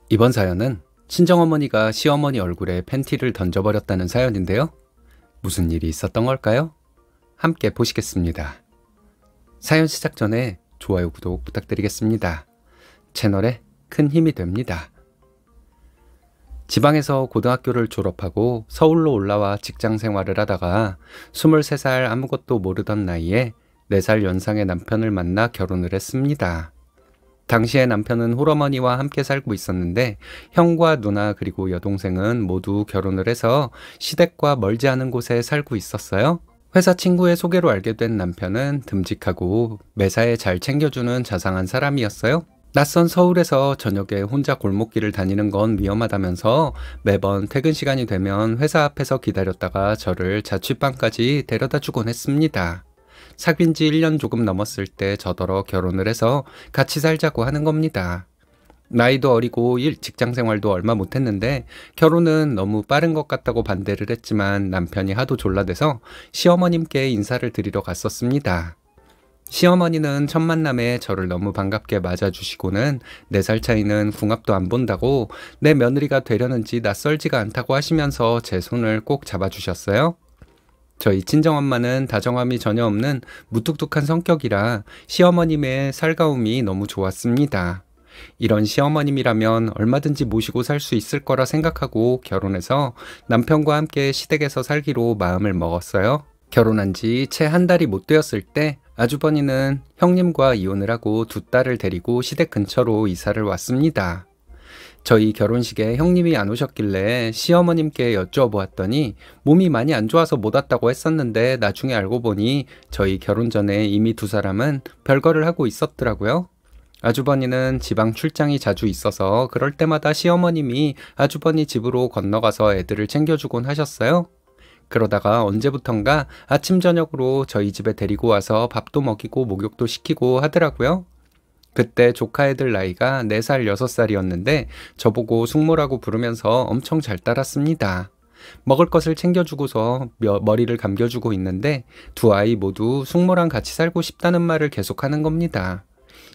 이번 사연은 친정어머니가 시어머니 얼굴에 팬티를 던져버렸다는 사연인데요. 무슨 일이 있었던 걸까요? 함께 보시겠습니다. 사연 시작 전에 좋아요, 구독 부탁드리겠습니다. 채널에 큰 힘이 됩니다. 지방에서 고등학교를 졸업하고 서울로 올라와 직장 생활을 하다가 23살 아무것도 모르던 나이에 4살 연상의 남편을 만나 결혼을 했습니다. 당시에 남편은 홀어머니와 함께 살고 있었는데 형과 누나 그리고 여동생은 모두 결혼을 해서 시댁과 멀지 않은 곳에 살고 있었어요. 회사 친구의 소개로 알게 된 남편은 듬직하고 매사에 잘 챙겨주는 자상한 사람이었어요. 낯선 서울에서 저녁에 혼자 골목길을 다니는 건 위험하다면서 매번 퇴근 시간이 되면 회사 앞에서 기다렸다가 저를 자취방까지 데려다 주곤 했습니다. 사귄 지 1년 조금 넘었을 때 저더러 결혼을 해서 같이 살자고 하는 겁니다. 나이도 어리고 직장 생활도 얼마 못했는데 결혼은 너무 빠른 것 같다고 반대를 했지만 남편이 하도 졸라대서 시어머님께 인사를 드리러 갔었습니다. 시어머니는 첫 만남에 저를 너무 반갑게 맞아주시고는 4살 차이는 궁합도 안 본다고 내 며느리가 되려는지 낯설지가 않다고 하시면서 제 손을 꼭 잡아주셨어요. 저희 친정엄마는 다정함이 전혀 없는 무뚝뚝한 성격이라 시어머님의 살가움이 너무 좋았습니다. 이런 시어머님이라면 얼마든지 모시고 살 수 있을 거라 생각하고 결혼해서 남편과 함께 시댁에서 살기로 마음을 먹었어요. 결혼한 지 채 한 달이 못 되었을 때 아주버니는 형님과 이혼을 하고 2딸을 데리고 시댁 근처로 이사를 왔습니다. 저희 결혼식에 형님이 안 오셨길래 시어머님께 여쭈어보았더니 몸이 많이 안 좋아서 못 왔다고 했었는데 나중에 알고 보니 저희 결혼 전에 이미 2사람은 별거를 하고 있었더라고요. 아주버니는 지방 출장이 자주 있어서 그럴 때마다 시어머님이 아주버니 집으로 건너가서 애들을 챙겨주곤 하셨어요. 그러다가 언제부턴가 아침 저녁으로 저희 집에 데리고 와서 밥도 먹이고 목욕도 시키고 하더라고요. 그때 조카 애들 나이가 4살, 6살이었는데 저보고 숙모라고 부르면서 엄청 잘 따랐습니다. 먹을 것을 챙겨주고서 머리를 감겨주고 있는데 2 아이 모두 숙모랑 같이 살고 싶다는 말을 계속하는 겁니다.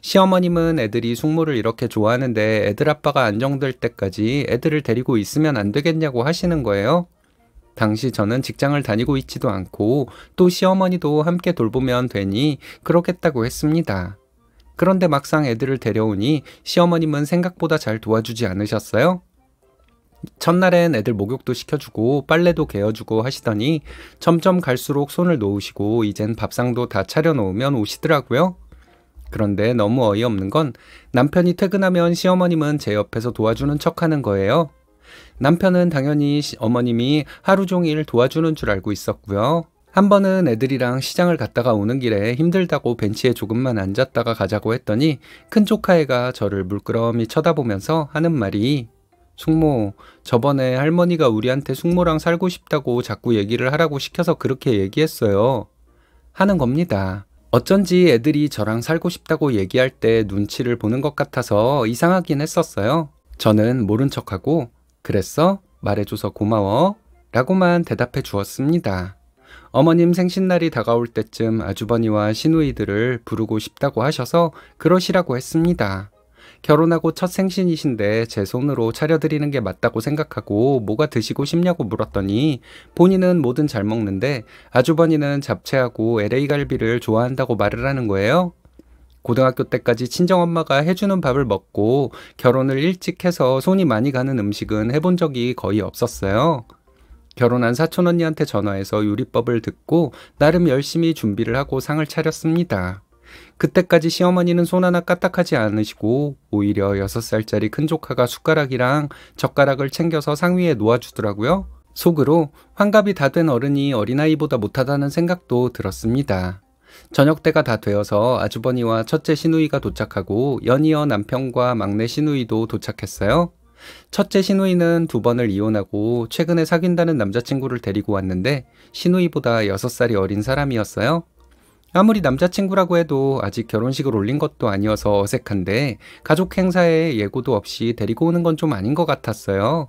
시어머님은 애들이 숙모를 이렇게 좋아하는데 애들 아빠가 안정될 때까지 애들을 데리고 있으면 안 되겠냐고 하시는 거예요. 당시 저는 직장을 다니고 있지도 않고 또 시어머니도 함께 돌보면 되니 그렇겠다고 했습니다. 그런데 막상 애들을 데려오니 시어머님은 생각보다 잘 도와주지 않으셨어요. 첫날엔 애들 목욕도 시켜주고 빨래도 개어주고 하시더니 점점 갈수록 손을 놓으시고 이젠 밥상도 다 차려놓으면 오시더라고요. 그런데 너무 어이없는 건 남편이 퇴근하면 시어머님은 제 옆에서 도와주는 척하는 거예요. 남편은 당연히 어머님이 하루 종일 도와주는 줄 알고 있었고요. 한 번은 애들이랑 시장을 갔다가 오는 길에 힘들다고 벤치에 조금만 앉았다가 가자고 했더니 큰 조카애가 저를 물끄러미 쳐다보면서 하는 말이 숙모, 저번에 할머니가 우리한테 숙모랑 살고 싶다고 자꾸 얘기를 하라고 시켜서 그렇게 얘기했어요. 하는 겁니다. 어쩐지 애들이 저랑 살고 싶다고 얘기할 때 눈치를 보는 것 같아서 이상하긴 했었어요. 저는 모른 척하고 그랬어? 말해줘서 고마워 라고만 대답해 주었습니다. 어머님 생신날이 다가올 때쯤 아주버니와 시누이들을 부르고 싶다고 하셔서 그러시라고 했습니다. 결혼하고 첫 생신이신데 제 손으로 차려드리는 게 맞다고 생각하고 뭐가 드시고 싶냐고 물었더니 본인은 뭐든 잘 먹는데 아주버니는 잡채하고 LA 갈비를 좋아한다고 말을 하는 거예요. 고등학교 때까지 친정엄마가 해주는 밥을 먹고 결혼을 일찍 해서 손이 많이 가는 음식은 해본 적이 거의 없었어요. 결혼한 사촌언니한테 전화해서 요리법을 듣고 나름 열심히 준비를 하고 상을 차렸습니다. 그때까지 시어머니는 손 하나 까딱하지 않으시고 오히려 6살짜리 큰 조카가 숟가락이랑 젓가락을 챙겨서 상 위에 놓아주더라고요. 속으로 환갑이 다 된 어른이 어린아이보다 못하다는 생각도 들었습니다. 저녁 때가 다 되어서 아주버니와 첫째 시누이가 도착하고 연이어 남편과 막내 시누이도 도착했어요. 첫째 시누이는 2번을 이혼하고 최근에 사귄다는 남자친구를 데리고 왔는데 시누이보다 6살이 어린 사람이었어요. 아무리 남자친구라고 해도 아직 결혼식을 올린 것도 아니어서 어색한데 가족 행사에 예고도 없이 데리고 오는 건 좀 아닌 것 같았어요.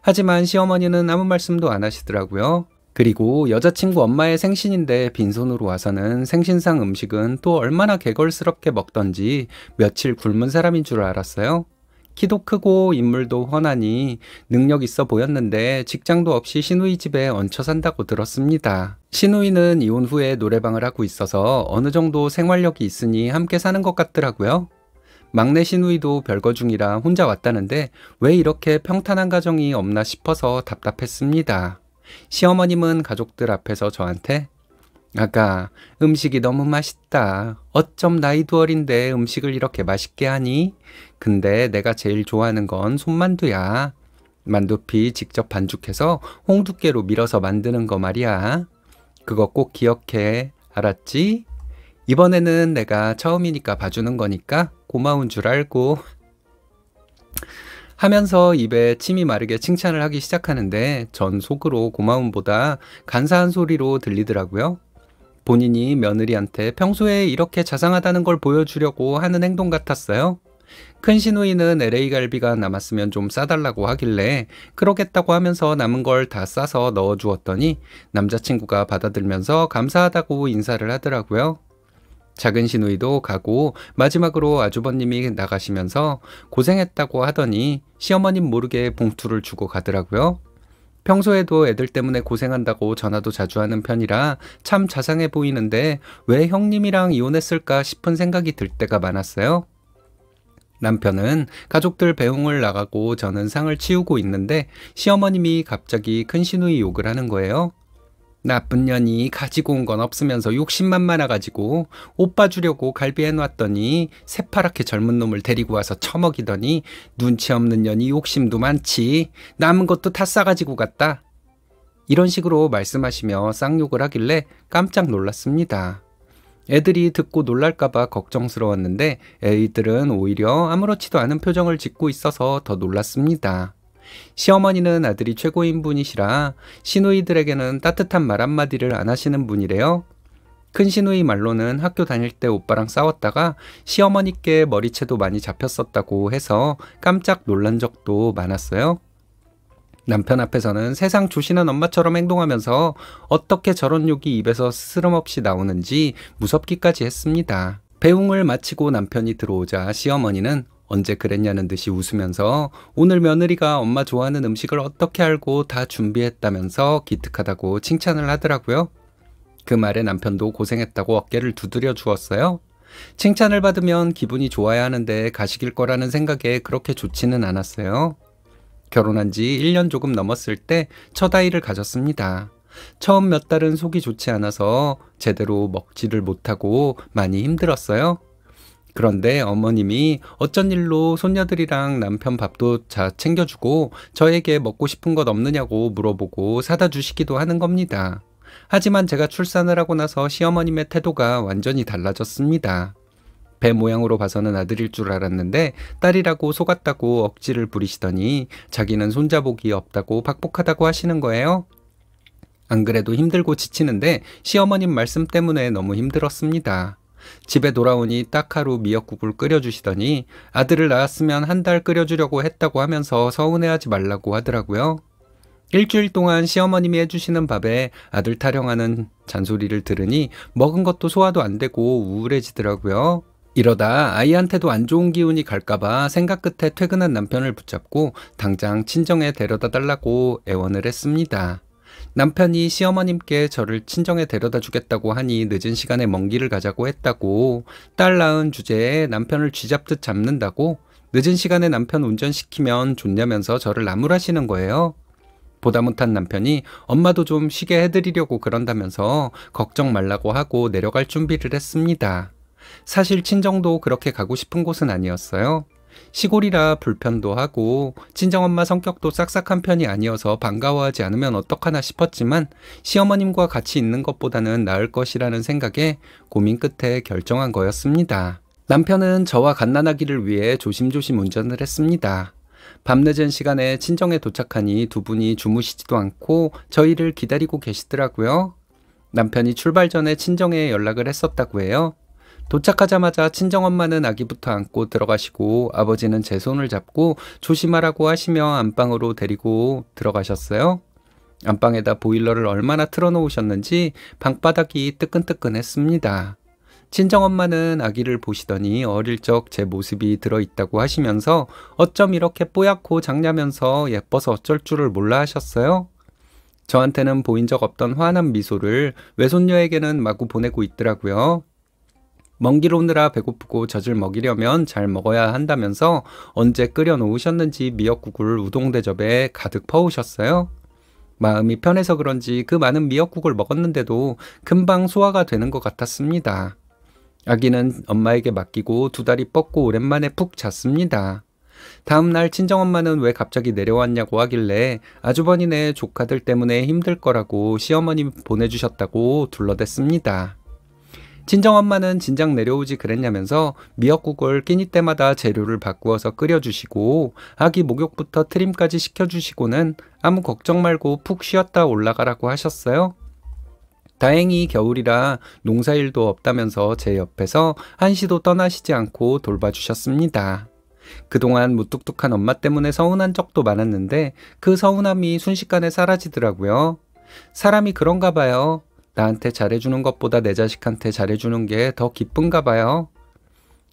하지만 시어머니는 아무 말씀도 안 하시더라고요. 그리고 여자친구 엄마의 생신인데 빈손으로 와서는 생신상 음식은 또 얼마나 개걸스럽게 먹던지 며칠 굶은 사람인 줄 알았어요. 키도 크고 인물도 훤하니 능력 있어 보였는데 직장도 없이 시누이 집에 얹혀 산다고 들었습니다. 시누이는 이혼 후에 노래방을 하고 있어서 어느 정도 생활력이 있으니 함께 사는 것 같더라고요. 막내 시누이도 별거 중이라 혼자 왔다는데 왜 이렇게 평탄한 가정이 없나 싶어서 답답했습니다. 시어머님은 가족들 앞에서 저한테 아가, 음식이 너무 맛있다. 어쩜 나이도 어린데 음식을 이렇게 맛있게 하니? 근데 내가 제일 좋아하는 건 손만두야. 만두피 직접 반죽해서 홍두깨로 밀어서 만드는 거 말이야. 그거 꼭 기억해. 알았지? 이번에는 내가 처음이니까 봐주는 거니까 고마운 줄 알고. 하면서 입에 침이 마르게 칭찬을 하기 시작하는데 전 속으로 고마움보다 간사한 소리로 들리더라고요. 본인이 며느리한테 평소에 이렇게 자상하다는 걸 보여주려고 하는 행동 같았어요. 큰 시누이는 LA 갈비가 남았으면 좀 싸달라고 하길래 그러겠다고 하면서 남은 걸 다 싸서 넣어주었더니 남자친구가 받아들면서 감사하다고 인사를 하더라고요. 작은 시누이도 가고 마지막으로 아주버님이 나가시면서 고생했다고 하더니 시어머님 모르게 봉투를 주고 가더라고요. 평소에도 애들 때문에 고생한다고 전화도 자주 하는 편이라 참 자상해 보이는데 왜 형님이랑 이혼했을까 싶은 생각이 들 때가 많았어요. 남편은 가족들 배웅을 나가고 저는 상을 치우고 있는데 시어머님이 갑자기 큰 시누이 욕을 하는 거예요. 나쁜 년이 가지고 온 건 없으면서 욕심만 많아가지고 오빠 주려고 갈비 해놨더니 새파랗게 젊은 놈을 데리고 와서 처먹이더니 눈치 없는 년이 욕심도 많지. 남은 것도 다 싸가지고 갔다. 이런 식으로 말씀하시며 쌍욕을 하길래 깜짝 놀랐습니다. 애들이 듣고 놀랄까봐 걱정스러웠는데 애들은 오히려 아무렇지도 않은 표정을 짓고 있어서 더 놀랐습니다. 시어머니는 아들이 최고인 분이시라 시누이들에게는 따뜻한 말 한마디를 안 하시는 분이래요. 큰 시누이 말로는 학교 다닐 때 오빠랑 싸웠다가 시어머니께 머리채도 많이 잡혔었다고 해서 깜짝 놀란 적도 많았어요. 남편 앞에서는 세상 조신한 엄마처럼 행동하면서 어떻게 저런 욕이 입에서 스스럼없이 나오는지 무섭기까지 했습니다. 배웅을 마치고 남편이 들어오자 시어머니는 언제 그랬냐는 듯이 웃으면서 오늘 며느리가 엄마 좋아하는 음식을 어떻게 알고 다 준비했다면서 기특하다고 칭찬을 하더라고요. 그 말에 남편도 고생했다고 어깨를 두드려 주었어요. 칭찬을 받으면 기분이 좋아야 하는데 가식일 거라는 생각에 그렇게 좋지는 않았어요. 결혼한 지 1년 조금 넘었을 때 첫 아이를 가졌습니다. 처음 몇 달은 속이 좋지 않아서 제대로 먹지를 못하고 많이 힘들었어요. 그런데 어머님이 어쩐 일로 손녀들이랑 남편 밥도 잘 챙겨주고 저에게 먹고 싶은 것 없느냐고 물어보고 사다 주시기도 하는 겁니다. 하지만 제가 출산을 하고 나서 시어머님의 태도가 완전히 달라졌습니다. 배 모양으로 봐서는 아들일 줄 알았는데 딸이라고 속았다고 억지를 부리시더니 자기는 손자복이 없다고 박복하다고 하시는 거예요. 안 그래도 힘들고 지치는데 시어머님 말씀 때문에 너무 힘들었습니다. 집에 돌아오니 딱 하루 미역국을 끓여주시더니 아들을 낳았으면 한 달 끓여주려고 했다고 하면서 서운해하지 말라고 하더라고요. 일주일 동안 시어머님이 해주시는 밥에 아들 타령하는 잔소리를 들으니 먹은 것도 소화도 안 되고 우울해지더라고요. 이러다 아이한테도 안 좋은 기운이 갈까봐 생각 끝에 퇴근한 남편을 붙잡고 당장 친정에 데려다 달라고 애원을 했습니다. 남편이 시어머님께 저를 친정에 데려다 주겠다고 하니 늦은 시간에 먼 길을 가자고 했다고, 딸 낳은 주제에 남편을 쥐잡듯 잡는다고, 늦은 시간에 남편 운전시키면 좋냐면서 저를 나무라시는 거예요. 보다 못한 남편이 엄마도 좀 쉬게 해드리려고 그런다면서 걱정 말라고 하고 내려갈 준비를 했습니다. 사실 친정도 그렇게 가고 싶은 곳은 아니었어요. 시골이라 불편도 하고 친정엄마 성격도 싹싹한 편이 아니어서 반가워하지 않으면 어떡하나 싶었지만 시어머님과 같이 있는 것보다는 나을 것이라는 생각에 고민 끝에 결정한 거였습니다. 남편은 저와 갓난아기를 위해 조심조심 운전을 했습니다. 밤늦은 시간에 친정에 도착하니 두 분이 주무시지도 않고 저희를 기다리고 계시더라고요. 남편이 출발 전에 친정에 연락을 했었다고 해요. 도착하자마자 친정엄마는 아기부터 안고 들어가시고 아버지는 제 손을 잡고 조심하라고 하시며 안방으로 데리고 들어가셨어요. 안방에다 보일러를 얼마나 틀어놓으셨는지 방바닥이 뜨끈뜨끈했습니다. 친정엄마는 아기를 보시더니 어릴 적 제 모습이 들어있다고 하시면서 어쩜 이렇게 뽀얗고 작냐면서 예뻐서 어쩔 줄을 몰라 하셨어요. 저한테는 보인 적 없던 환한 미소를 외손녀에게는 마구 보내고 있더라고요. 먼 길 오느라 배고프고 젖을 먹이려면 잘 먹어야 한다면서 언제 끓여 놓으셨는지 미역국을 우동 대접에 가득 퍼오셨어요. 마음이 편해서 그런지 그 많은 미역국을 먹었는데도 금방 소화가 되는 것 같았습니다. 아기는 엄마에게 맡기고 두 다리 뻗고 오랜만에 푹 잤습니다. 다음날 친정엄마는 왜 갑자기 내려왔냐고 하길래 아주버니네 조카들 때문에 힘들 거라고 시어머님 보내주셨다고 둘러댔습니다. 친정엄마는 진작 내려오지 그랬냐면서 미역국을 끼니 때마다 재료를 바꾸어서 끓여주시고 아기 목욕부터 트림까지 시켜주시고는 아무 걱정 말고 푹 쉬었다 올라가라고 하셨어요. 다행히 겨울이라 농사일도 없다면서 제 옆에서 한시도 떠나시지 않고 돌봐주셨습니다. 그동안 무뚝뚝한 엄마 때문에 서운한 적도 많았는데 그 서운함이 순식간에 사라지더라고요. 사람이 그런가 봐요. 나한테 잘해주는 것보다 내 자식한테 잘해주는 게 더 기쁜가 봐요.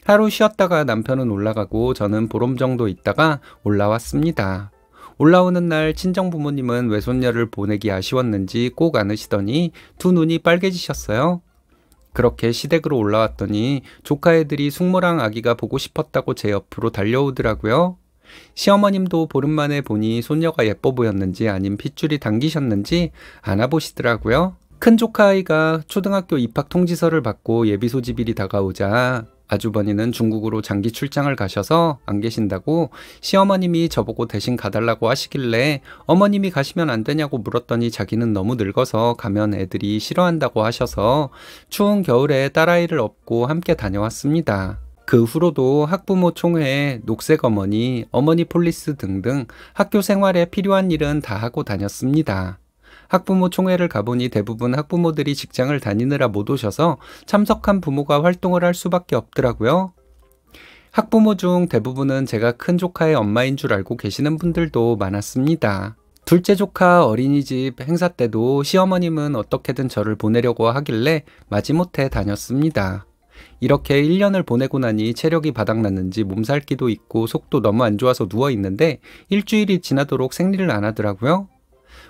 하루 쉬었다가 남편은 올라가고 저는 보름 정도 있다가 올라왔습니다. 올라오는 날 친정부모님은 외손녀를 보내기 아쉬웠는지 꼭 안으시더니 두 눈이 빨개지셨어요. 그렇게 시댁으로 올라왔더니 조카 애들이 숙모랑 아기가 보고 싶었다고 제 옆으로 달려오더라고요. 시어머님도 보름 만에 보니 손녀가 예뻐 보였는지 아님 핏줄이 당기셨는지 안아보시더라고요. 큰 조카 아이가 초등학교 입학 통지서를 받고 예비 소집일이 다가오자 아주버니는 중국으로 장기 출장을 가셔서 안 계신다고 시어머님이 저보고 대신 가달라고 하시길래 어머님이 가시면 안 되냐고 물었더니 자기는 너무 늙어서 가면 애들이 싫어한다고 하셔서 추운 겨울에 딸아이를 업고 함께 다녀왔습니다. 그 후로도 학부모 총회, 녹색 어머니, 어머니 폴리스 등등 학교 생활에 필요한 일은 다 하고 다녔습니다. 학부모 총회를 가보니 대부분 학부모들이 직장을 다니느라 못 오셔서 참석한 부모가 활동을 할 수밖에 없더라고요. 학부모 중 대부분은 제가 큰 조카의 엄마인 줄 알고 계시는 분들도 많았습니다. 둘째 조카 어린이집 행사 때도 시어머님은 어떻게든 저를 보내려고 하길래 마지못해 다녔습니다. 이렇게 1년을 보내고 나니 체력이 바닥났는지 몸살기도 있고 속도 너무 안 좋아서 누워있는데 일주일이 지나도록 생리를 안 하더라고요.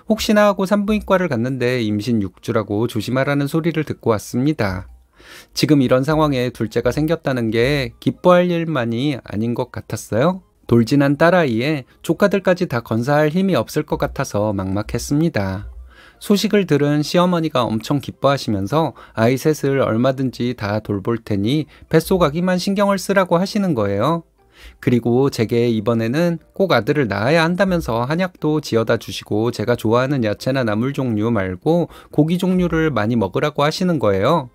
혹시나 하고 산부인과를 갔는데 임신 6주라고 조심하라는 소리를 듣고 왔습니다. 지금 이런 상황에 둘째가 생겼다는 게 기뻐할 일만이 아닌 것 같았어요. 돌진한 딸아이에 조카들까지 다 건사할 힘이 없을 것 같아서 막막했습니다. 소식을 들은 시어머니가 엄청 기뻐하시면서 아이 셋을 얼마든지 다 돌볼 테니 뱃속 아기만 신경을 쓰라고 하시는 거예요. 그리고 제게 이번에는 꼭 아들을 낳아야 한다면서 한약도 지어다 주시고 제가 좋아하는 야채나 나물 종류 말고 고기 종류를 많이 먹으라고 하시는 거예요.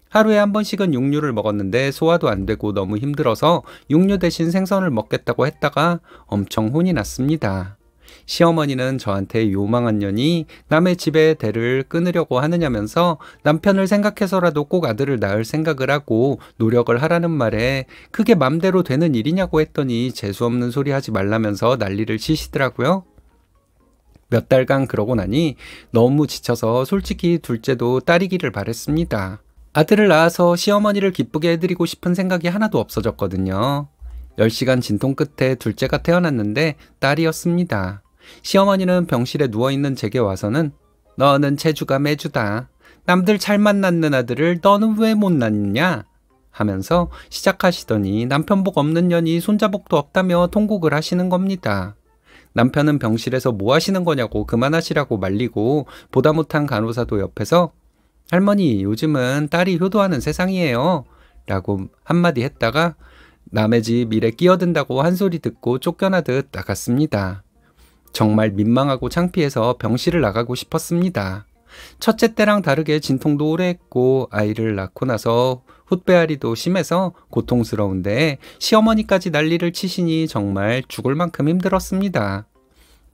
하루에 한 번씩은 육류를 먹었는데 소화도 안 되고 너무 힘들어서 육류 대신 생선을 먹겠다고 했다가 엄청 혼이 났습니다. 시어머니는 저한테 요망한 년이 남의 집에 대를 끊으려고 하느냐면서 남편을 생각해서라도 꼭 아들을 낳을 생각을 하고 노력을 하라는 말에 그게 맘대로 되는 일이냐고 했더니 재수없는 소리 하지 말라면서 난리를 치시더라고요. 몇 달간 그러고 나니 너무 지쳐서 솔직히 둘째도 딸이기를 바랬습니다. 아들을 낳아서 시어머니를 기쁘게 해드리고 싶은 생각이 하나도 없어졌거든요. 10시간 진통 끝에 둘째가 태어났는데 딸이었습니다. 시어머니는 병실에 누워있는 제게 와서는 너는 체주가 매주다. 남들 잘만 낳는 아들을 너는 왜 못 낳냐? 하면서 시작하시더니 남편복 없는 년이 손자복도 없다며 통곡을 하시는 겁니다. 남편은 병실에서 뭐 하시는 거냐고 그만하시라고 말리고 보다 못한 간호사도 옆에서 할머니 요즘은 딸이 효도하는 세상이에요 라고 한마디 했다가 남의 집 일에 끼어든다고 한 소리 듣고 쫓겨나듯 나갔습니다. 정말 민망하고 창피해서 병실을 나가고 싶었습니다. 첫째 때랑 다르게 진통도 오래 했고 아이를 낳고 나서 훗배아리도 심해서 고통스러운데 시어머니까지 난리를 치시니 정말 죽을 만큼 힘들었습니다.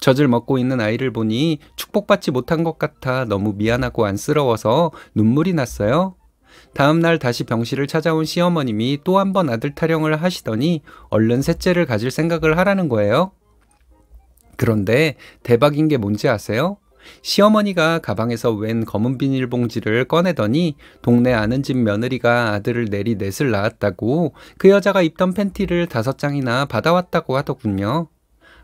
젖을 먹고 있는 아이를 보니 축복받지 못한 것 같아 너무 미안하고 안쓰러워서 눈물이 났어요. 다음날 다시 병실을 찾아온 시어머님이 또 한 번 아들 타령을 하시더니 얼른 셋째를 가질 생각을 하라는 거예요. 그런데 대박인 게 뭔지 아세요? 시어머니가 가방에서 웬 검은 비닐봉지를 꺼내더니 동네 아는 집 며느리가 아들을 내리 넷을 낳았다고 그 여자가 입던 팬티를 5장이나 받아왔다고 하더군요.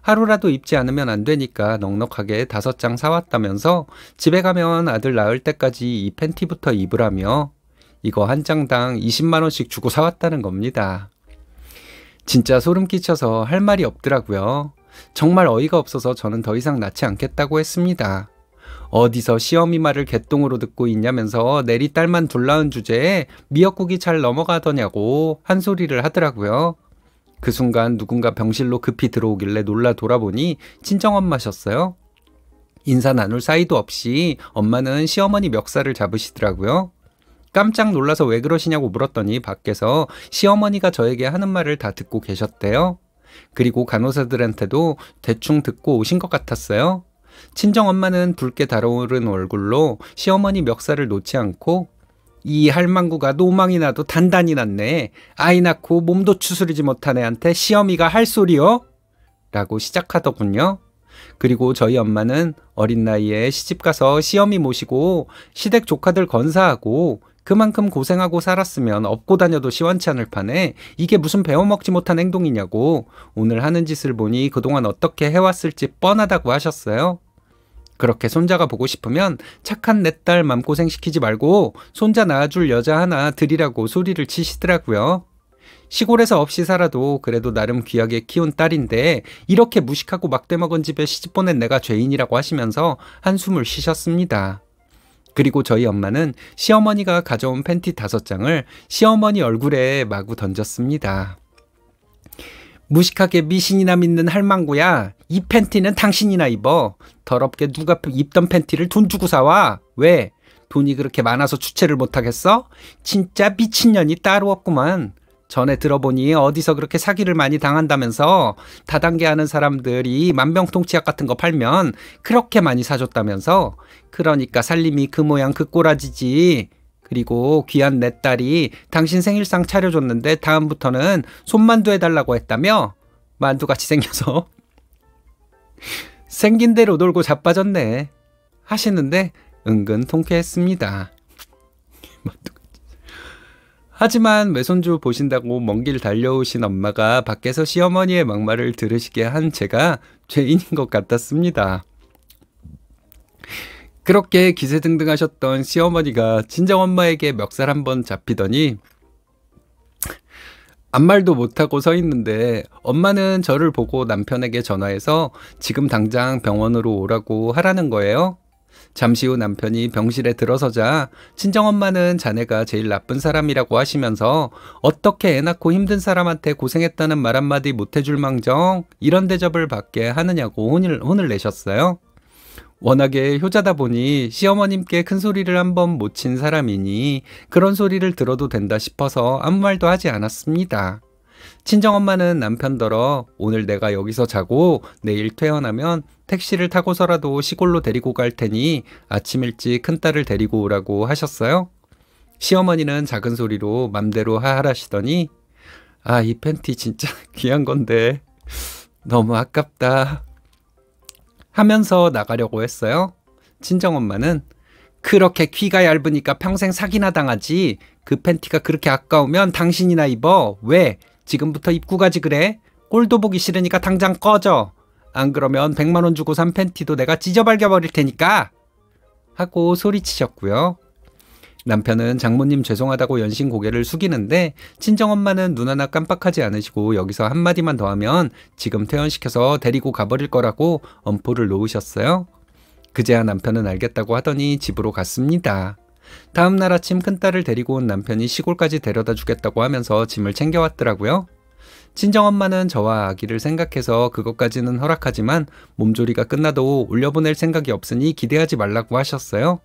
하루라도 입지 않으면 안 되니까 넉넉하게 5장 사왔다면서 집에 가면 아들 낳을 때까지 이 팬티부터 입으라며 이거 한 장당 20만 원씩 주고 사왔다는 겁니다. 진짜 소름 끼쳐서 할 말이 없더라고요. 정말 어이가 없어서 저는 더 이상 낳지 않겠다고 했습니다. 어디서 시어미 말을 개똥으로 듣고 있냐면서 내리 딸만 둘 낳은 주제에 미역국이 잘 넘어가더냐고 한 소리를 하더라고요. 그 순간 누군가 병실로 급히 들어오길래 놀라 돌아보니 친정엄마셨어요. 인사 나눌 사이도 없이 엄마는 시어머니 멱살을 잡으시더라고요. 깜짝 놀라서 왜 그러시냐고 물었더니 밖에서 시어머니가 저에게 하는 말을 다 듣고 계셨대요. 그리고 간호사들한테도 대충 듣고 오신 것 같았어요. 친정엄마는 붉게 달아오른 얼굴로 시어머니 멱살을 놓지 않고 이 할망구가 노망이 나도 단단히 났네. 아이 낳고 몸도 추스리지 못한 애한테 시어미가 할 소리요? 라고 시작하더군요. 그리고 저희 엄마는 어린 나이에 시집가서 시어미 모시고 시댁 조카들 건사하고 그만큼 고생하고 살았으면 업고 다녀도 시원치 않을 판에 이게 무슨 배워먹지 못한 행동이냐고 오늘 하는 짓을 보니 그동안 어떻게 해왔을지 뻔하다고 하셨어요. 그렇게 손자가 보고 싶으면 착한 내 딸 맘고생시키지 말고 손자 낳아줄 여자 하나 드리라고 소리를 치시더라고요. 시골에서 없이 살아도 그래도 나름 귀하게 키운 딸인데 이렇게 무식하고 막대먹은 집에 시집 보낸 내가 죄인이라고 하시면서 한숨을 쉬셨습니다. 그리고 저희 엄마는 시어머니가 가져온 팬티 5장을 시어머니 얼굴에 마구 던졌습니다. 무식하게 미신이나 믿는 할망구야. 이 팬티는 당신이나 입어. 더럽게 누가 입던 팬티를 돈 주고 사와. 왜? 돈이 그렇게 많아서 주체를 못하겠어? 진짜 미친년이 따로 없구만. 전에 들어보니 어디서 그렇게 사기를 많이 당한다면서 다단계 하는 사람들이 만병통치약 같은 거 팔면 그렇게 많이 사줬다면서. 그러니까 살림이 그 모양 그 꼬라지지. 그리고 귀한 내 딸이 당신 생일상 차려줬는데 다음부터는 손만두 해달라고 했다며? 만두같이 생겨서 생긴 대로 놀고 자빠졌네 하시는데 은근 통쾌했습니다. 하지만 외손주 보신다고 먼 길 달려오신 엄마가 밖에서 시어머니의 막말을 들으시게 한 제가 죄인인 것 같았습니다. 그렇게 기세등등하셨던 시어머니가 친정엄마에게 멱살 한번 잡히더니 아무 말도 못하고 서 있는데 엄마는 저를 보고 남편에게 전화해서 지금 당장 병원으로 오라고 하라는 거예요. 잠시 후 남편이 병실에 들어서자 친정엄마는 자네가 제일 나쁜 사람이라고 하시면서 어떻게 애 낳고 힘든 사람한테 고생했다는 말 한마디 못해줄 망정 이런 대접을 받게 하느냐고 혼을 내셨어요. 워낙에 효자다 보니 시어머님께 큰 소리를 한번 못 친 사람이니 그런 소리를 들어도 된다 싶어서 아무 말도 하지 않았습니다. 친정엄마는 남편더러 오늘 내가 여기서 자고 내일 퇴원하면 택시를 타고서라도 시골로 데리고 갈 테니 아침 일찍 큰딸을 데리고 오라고 하셨어요. 시어머니는 작은 소리로 맘대로 하하라시더니 아, 이 팬티 진짜 귀한 건데 너무 아깝다 하면서 나가려고 했어요. 친정엄마는 그렇게 귀가 얇으니까 평생 사기나 당하지. 그 팬티가 그렇게 아까우면 당신이나 입어. 왜? 지금부터 입고 가지 그래? 꼴도 보기 싫으니까 당장 꺼져. 안 그러면 100만 원 주고 산 팬티도 내가 찢어발겨 버릴 테니까 하고 소리치셨고요. 남편은 장모님 죄송하다고 연신 고개를 숙이는데 친정엄마는 눈 하나 깜빡하지 않으시고 여기서 한마디만 더 하면 지금 퇴원시켜서 데리고 가버릴 거라고 엄포를 놓으셨어요. 그제야 남편은 알겠다고 하더니 집으로 갔습니다. 다음 날 아침 큰딸을 데리고 온 남편이 시골까지 데려다 주겠다고 하면서 짐을 챙겨왔더라고요. 친정엄마는 저와 아기를 생각해서 그것까지는 허락하지만 몸조리가 끝나도 올려보낼 생각이 없으니 기대하지 말라고 하셨어요.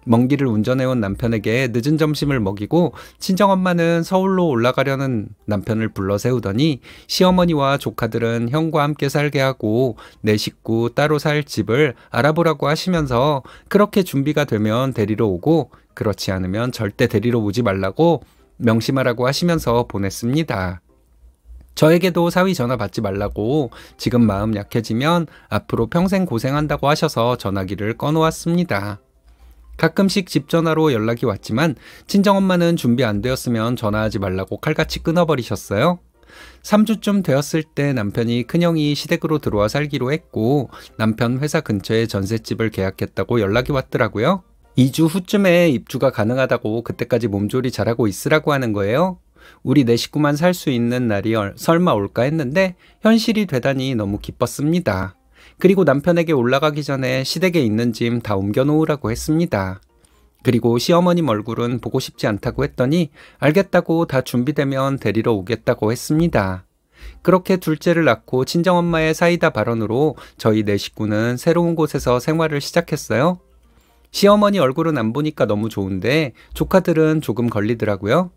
먼 길을 운전해온 남편에게 늦은 점심을 먹이고 친정엄마는 서울로 올라가려는 남편을 불러 세우더니 시어머니와 조카들은 형과 함께 살게 하고 내 식구 따로 살 집을 알아보라고 하시면서 그렇게 준비가 되면 데리러 오고 그렇지 않으면 절대 데리러 오지 말라고 명심하라고 하시면서 보냈습니다. 저에게도 사위 전화 받지 말라고 지금 마음 약해지면 앞으로 평생 고생한다고 하셔서 전화기를 꺼놓았습니다. 가끔씩 집 전화로 연락이 왔지만 친정엄마는 준비 안 되었으면 전화하지 말라고 칼같이 끊어버리셨어요. 3주쯤 되었을 때 남편이 큰형이 시댁으로 들어와 살기로 했고 남편 회사 근처에 전셋집을 계약했다고 연락이 왔더라고요. 2주 후쯤에 입주가 가능하다고 그때까지 몸조리 잘하고 있으라고 하는 거예요. 우리 네 식구만 살 수 있는 날이 설마 올까 했는데 현실이 되다니 너무 기뻤습니다. 그리고 남편에게 올라가기 전에 시댁에 있는 짐 다 옮겨놓으라고 했습니다. 그리고 시어머님 얼굴은 보고 싶지 않다고 했더니 알겠다고 다 준비되면 데리러 오겠다고 했습니다. 그렇게 둘째를 낳고 친정엄마의 사이다 발언으로 저희 네 식구는 새로운 곳에서 생활을 시작했어요. 시어머니 얼굴은 안 보니까 너무 좋은데 조카들은 조금 걸리더라고요.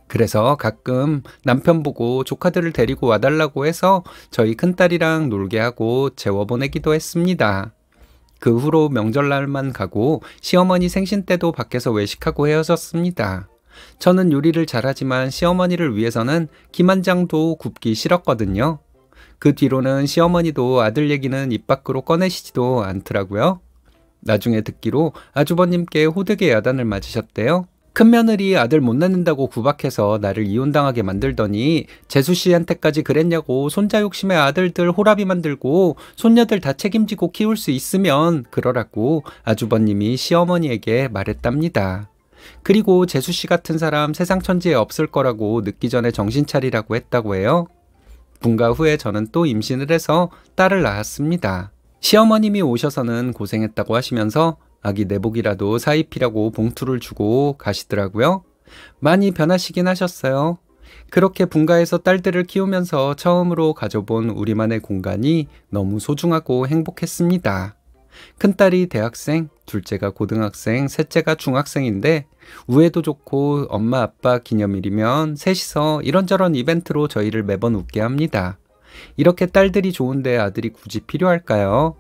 그래서 가끔 남편 보고 조카들을 데리고 와달라고 해서 저희 큰딸이랑 놀게 하고 재워보내기도 했습니다. 그 후로 명절날만 가고 시어머니 생신 때도 밖에서 외식하고 헤어졌습니다. 저는 요리를 잘하지만 시어머니를 위해서는 김한장도 굽기 싫었거든요. 그 뒤로는 시어머니도 아들 얘기는 입 밖으로 꺼내시지도 않더라고요. 나중에 듣기로 아주버님께 호되게 야단을 맞으셨대요. 큰며느리 아들 못 낳는다고 구박해서 나를 이혼당하게 만들더니 재수씨한테까지 그랬냐고 손자 욕심에 아들들 호라비 만들고 손녀들 다 책임지고 키울 수 있으면 그러라고 아주버님이 시어머니에게 말했답니다. 그리고 재수씨 같은 사람 세상 천지에 없을 거라고 늦기 전에 정신 차리라고 했다고 해요. 분가 후에 저는 또 임신을 해서 딸을 낳았습니다. 시어머님이 오셔서는 고생했다고 하시면서 아기 내복이라도 사입히라고 봉투를 주고 가시더라고요. 많이 변하시긴 하셨어요. 그렇게 분가해서 딸들을 키우면서 처음으로 가져본 우리만의 공간이 너무 소중하고 행복했습니다. 큰딸이 대학생, 둘째가 고등학생, 셋째가 중학생인데 우애도 좋고 엄마 아빠 기념일이면 셋이서 이런저런 이벤트로 저희를 매번 웃게 합니다. 이렇게 딸들이 좋은데 아들이 굳이 필요할까요?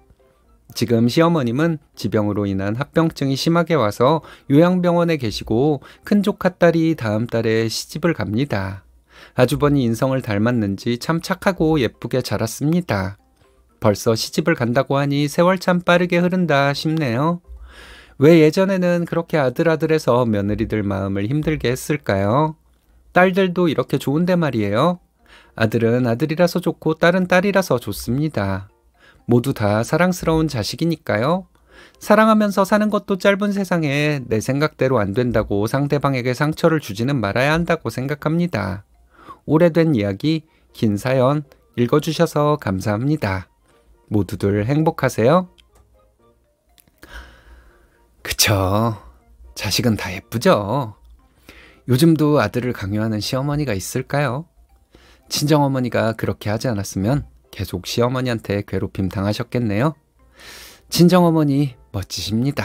지금 시어머님은 지병으로 인한 합병증이 심하게 와서 요양병원에 계시고 큰조카 딸이 다음 달에 시집을 갑니다. 아주버니 인성을 닮았는지 참 착하고 예쁘게 자랐습니다. 벌써 시집을 간다고 하니 세월 참 빠르게 흐른다 싶네요. 왜 예전에는 그렇게 아들아들해서 며느리들 마음을 힘들게 했을까요? 딸들도 이렇게 좋은데 말이에요. 아들은 아들이라서 좋고 딸은 딸이라서 좋습니다. 모두 다 사랑스러운 자식이니까요. 사랑하면서 사는 것도 짧은 세상에 내 생각대로 안 된다고 상대방에게 상처를 주지는 말아야 한다고 생각합니다. 오래된 이야기, 긴 사연 읽어주셔서 감사합니다. 모두들 행복하세요. 그쵸. 자식은 다 예쁘죠. 요즘도 아들을 강요하는 시어머니가 있을까요? 친정어머니가 그렇게 하지 않았으면 계속 시어머니한테 괴롭힘 당하셨겠네요. 친정어머니 멋지십니다.